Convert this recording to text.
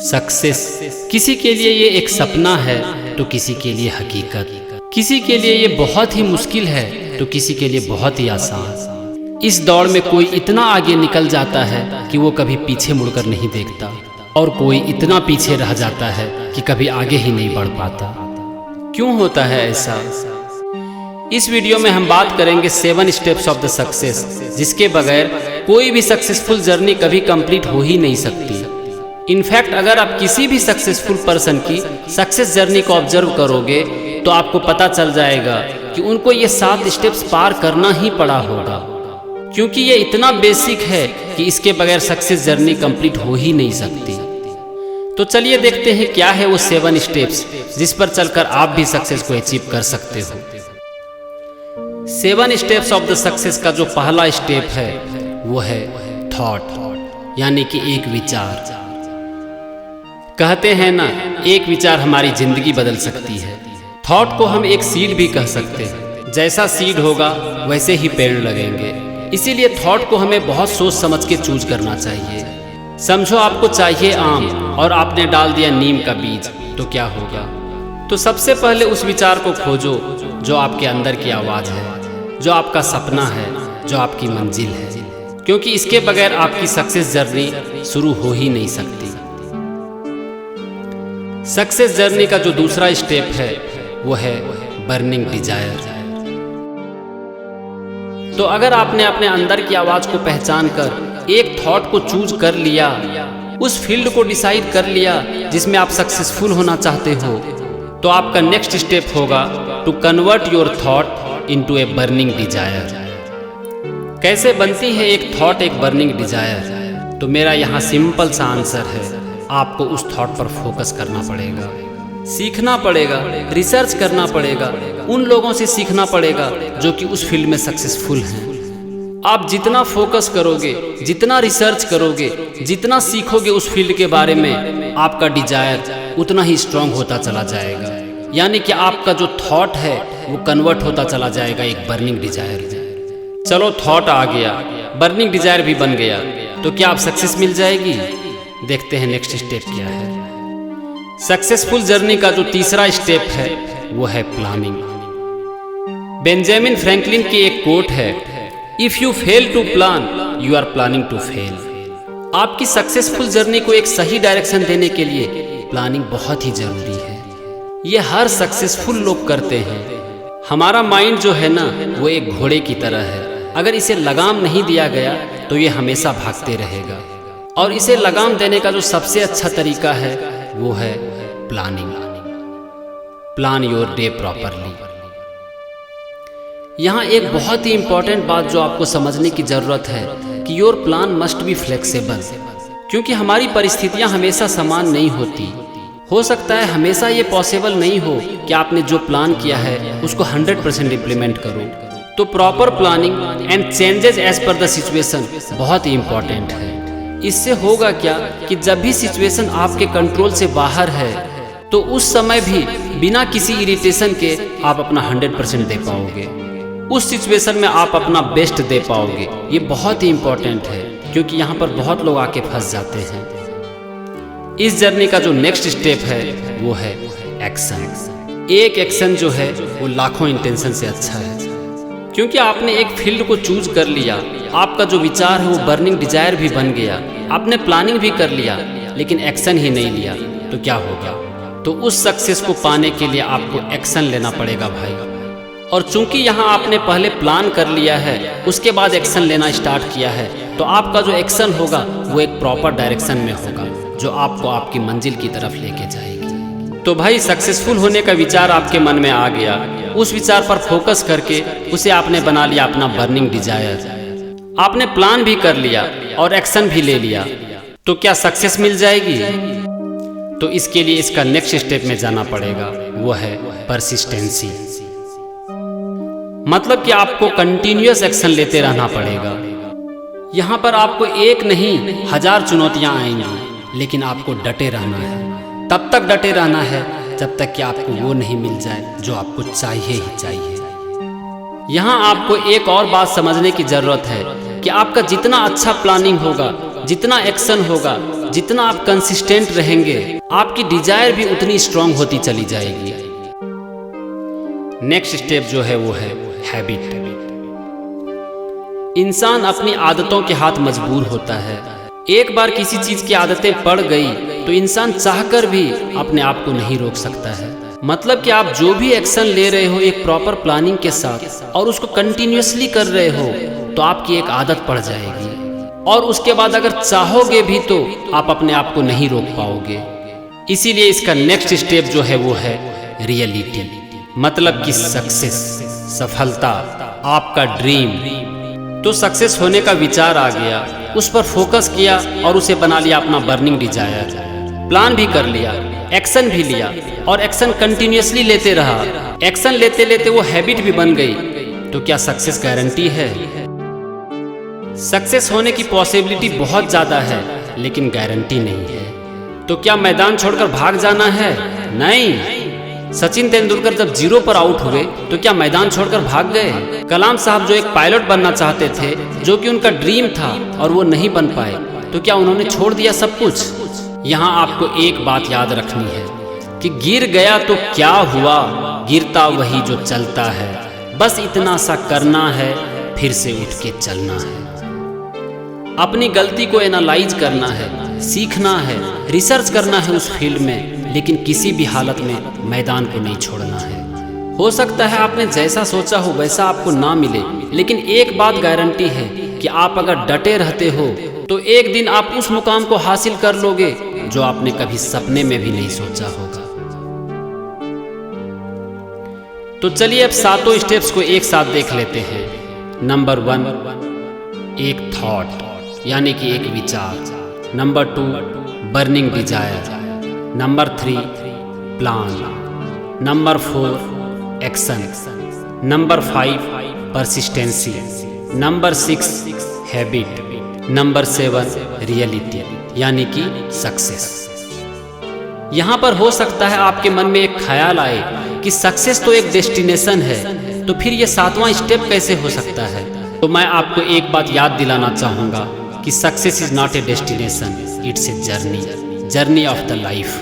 Success किसी के लिए ये एक सपना है तो किसी के लिए हकीकत, किसी के लिए ये बहुत ही मुश्किल है तो किसी के लिए बहुत ही आसान। इस दौड़ में कोई इतना आगे निकल जाता है कि वो कभी पीछे मुड़कर नहीं देखता, और कोई इतना पीछे रह जाता है कि कभी आगे ही नहीं बढ़ पाता। क्यों होता है ऐसा? इस वीडियो में हम बात करेंगे 7 स्टेप्स ऑफ द सक्सेस, जिसके बगैर कोई भी सक्सेसफुल जर्नी कभी कंप्लीट हो ही नहीं सकती। इनफैक्ट अगर आप किसी भी सक्सेसफुल पर्सन की सक्सेस जर्नी को ऑब्जर्व करोगे तो आपको पता चल जाएगा कि उनको ये 7 स्टेप्स पार करना ही पड़ा होगा, क्योंकि ये इतना बेसिक है कि इसके बगैर सक्सेस जर्नी कंप्लीट हो ही नहीं सकती। तो चलिए देखते हैं क्या है वो 7 स्टेप्स जिस पर चलकर आप भी सक्सेस को अचीव कर सकते हो। 7 स्टेप्स ऑफ द सक्सेस का जो पहला स्टेप है वो है थॉट, यानी कि एक विचार। कहते हैं ना, एक विचार हमारी जिंदगी बदल सकती है। थॉट को हम एक सीड भी कह सकते हैं। जैसा सीड होगा वैसे ही पेड़ लगेंगे। इसीलिए थॉट को हमें बहुत सोच समझ के चूज करना चाहिए। समझो आपको चाहिए आम और आपने डाल दिया नीम का बीज, तो क्या होगा? तो सबसे पहले उस विचार को खोजो जो आपके अंदर की आवाज है, जो आपका सपना है, जो आपकी मंजिल है, क्योंकि इसके बगैर आपकी सक्सेस जर्नी शुरू हो ही नहीं सकती। सक्सेस जर्नी का जो दूसरा स्टेप है वो है बर्निंग डिजायर। तो अगर आपने अपने अंदर की आवाज को पहचान कर एक थॉट को चूज कर लिया, उस फील्ड को डिसाइड कर लिया जिसमें आप सक्सेसफुल होना चाहते हो, तो आपका नेक्स्ट स्टेप होगा to convert your thought into a burning desire. कैसे बनती है एक थॉट एक बर्निंग डिजायर? तो मेरा यहाँ सिंपल सा आंसर है, आपको उस थॉट पर फोकस करना पड़ेगा, सीखना पड़ेगा, रिसर्च करना पड़ेगा, उन लोगों से सीखना पड़ेगा जो कि उस फील्ड में सक्सेसफुल हैं। आप जितना फोकस करोगे, जितना रिसर्च करोगे, जितना सीखोगे उस फील्ड के बारे में, आपका डिजायर उतना ही स्ट्रांग होता चला जाएगा। यानी कि आपका जो थॉट है वो कन्वर्ट होता चला जाएगा एक बर्निंग डिजायर में। चलो, थॉट आ गया, बर्निंग डिजायर भी बन गया, तो क्या आप सक्सेस मिल जाएगी? देखते हैं नेक्स्ट स्टेप क्या है। सक्सेसफुल जर्नी का जो तीसरा स्टेप है वो है प्लानिंग। बेंजामिन फ्रैंकलिन की एक कोट है, if you fail to plan you are planning to fail. आपकी सक्सेसफुल जर्नी को एक सही डायरेक्शन देने के लिए प्लानिंग बहुत ही जरूरी है। ये हर सक्सेसफुल लोग करते हैं। हमारा माइंड जो है ना, वो एक घोड़े की तरह है। अगर इसे लगाम नहीं दिया गया तो ये हमेशा भागते रहेगा, और इसे लगाम देने का जो सबसे अच्छा तरीका है वो है planning. Plan your day properly. यहाँ एक बहुत ही इंपॉर्टेंट बात जो आपको समझने की जरूरत है कि your plan must be flexible, क्योंकि हमारी परिस्थितियां हमेशा समान नहीं होती। हो सकता है हमेशा ये पॉसिबल नहीं हो कि आपने जो प्लान किया है उसको 100% इम्प्लीमेंट करो। तो proper planning and changes as per the situation बहुत ही इंपॉर्टेंट है। इससे होगा क्या कि जब भी सिचुएशन आपके कंट्रोल से बाहर है तो उस समय भी बिना किसी इरिटेशन के आप अपना 100% दे पाओगे। उस सिचुएशन में आप अपना बेस्ट दे पाओगे। ये बहुत ही इंपॉर्टेंट है, क्योंकि यहाँ पर बहुत लोग आके फंस जाते हैं। इस जर्नी का जो नेक्स्ट स्टेप है वो है एक्शन। एक एक्शन जो है वो लाखों इंटेंशन से अच्छा है, क्योंकि आपने एक फील्ड को चूज कर लिया, आपका जो विचार है वो बर्निंग डिजायर भी बन गया, आपने प्लानिंग भी कर लिया, लेकिन एक्शन ही नहीं लिया, तो क्या होगा? तो उस सक्सेस को पाने के लिए आपको एक्शन लेना पड़ेगा भाई। और चूंकि यहाँ आपने पहले प्लान कर लिया है, उसके बाद एक्शन लेना स्टार्ट किया है, तो आपका जो एक्शन होगा वो एक प्रॉपर डायरेक्शन में होगा जो आपको आपकी मंजिल की तरफ लेके जाएगी। तो भाई, सक्सेसफुल होने का विचार आपके मन में आ गया, उस विचार पर फोकस करके उसे आपने बना लिया अपना बर्निंग डिजायर। आपने प्लान भी कर लिया और एक्शन भी ले लिया, तो क्या सक्सेस मिल जाएगी? तो इसके लिए इसका नेक्स्ट स्टेप में जाना पड़ेगा, वो है परसिस्टेंसी। मतलब कि आपको कंटिन्यूअस एक्शन लेते रहना पड़ेगा। यहाँ पर आपको एक नहीं 1000 चुनौतियां आएंगी, लेकिन आपको डटे रहना है। तब तक डटे रहना है जब तक कि आपको वो नहीं मिल जाए जो आपको चाहिए ही चाहिए। यहाँ आपको एक और बात समझने की जरूरत है कि आपका जितना अच्छा प्लानिंग होगा, जितना एक्शन होगा, जितना आप कंसिस्टेंट रहेंगे, आपकी डिजायर भी उतनी स्ट्रांग होती चली जाएगी। नेक्स्ट स्टेप जो है वो है हैबिट। इंसान अपनी आदतों के हाथ मजबूर होता है। एक बार किसी चीज की आदतें पड़ गई तो इंसान चाहकर भी अपने आप को नहीं रोक सकता है। मतलब कि आप जो भी एक्शन ले रहे हो एक प्रॉपर प्लानिंग के साथ और उसको कंटिन्यूअसली कर रहे हो तो आपकी एक आदत पड़ जाएगी, और उसके बाद अगर चाहोगे भी तो आप अपने आप को नहीं रोक पाओगे। इसीलिए इसका नेक्स्ट स्टेप जो है वो है रियलिटी। मतलब कि सक्सेस, सफलता, आपका ड्रीम। तो सक्सेस होने का विचार आ गया, उस पर फोकस किया और उसे बना लिया अपना बर्निंग डिजायर। प्लान भी कर लिया, एक्शन भी लिया और एक्शन कंटिन्यूअसली लेते रहा। एक्शन लेते लेते वो हैबिट भी बन गई। तो क्या सक्सेस गारंटी है? सक्सेस होने की पॉसिबिलिटी बहुत ज्यादा है, लेकिन गारंटी नहीं है। तो क्या मैदान छोड़कर भाग जाना है? नहीं। सचिन तेंदुलकर जब 0 पर आउट हुए तो क्या मैदान छोड़कर भाग गए? कलाम साहब जो एक पायलट बनना चाहते थे, जो कि उनका ड्रीम था और वो नहीं बन पाए, तो क्या उन्होंने छोड़ दिया सब कुछ? यहाँ आपको एक बात याद रखनी है कि गिर गया तो क्या हुआ, गिरता वही जो चलता है। बस इतना सा करना है, फिर से उठ के चलना है। अपनी गलती को एनालाइज करना है, सीखना है, रिसर्च करना है उस फील्ड में, लेकिन किसी भी हालत में मैदान को नहीं छोड़ना है। हो सकता है आपने जैसा सोचा हो वैसा आपको ना मिले, लेकिन एक बात गारंटी है कि आप अगर डटे रहते हो तो एक दिन आप उस मुकाम को हासिल कर लोगे जो आपने कभी सपने में भी नहीं सोचा होगा। तो चलिए अब 7 स्टेप्स को एक साथ देख लेते हैं। नंबर 1, एक थॉट यानी कि एक विचार। Number 2, burning desire. Number 3, plan. Number 4, action. Number 5, persistency. Number 6, habit. Number 7, reality यानी कि सक्सेस। यहाँ पर हो सकता है आपके मन में एक ख्याल आए कि सक्सेस तो एक डेस्टिनेशन है, तो फिर ये 7वां स्टेप कैसे हो सकता है? तो मैं आपको एक बात याद दिलाना चाहूँगा कि success is not a destination, it's a journey of the life.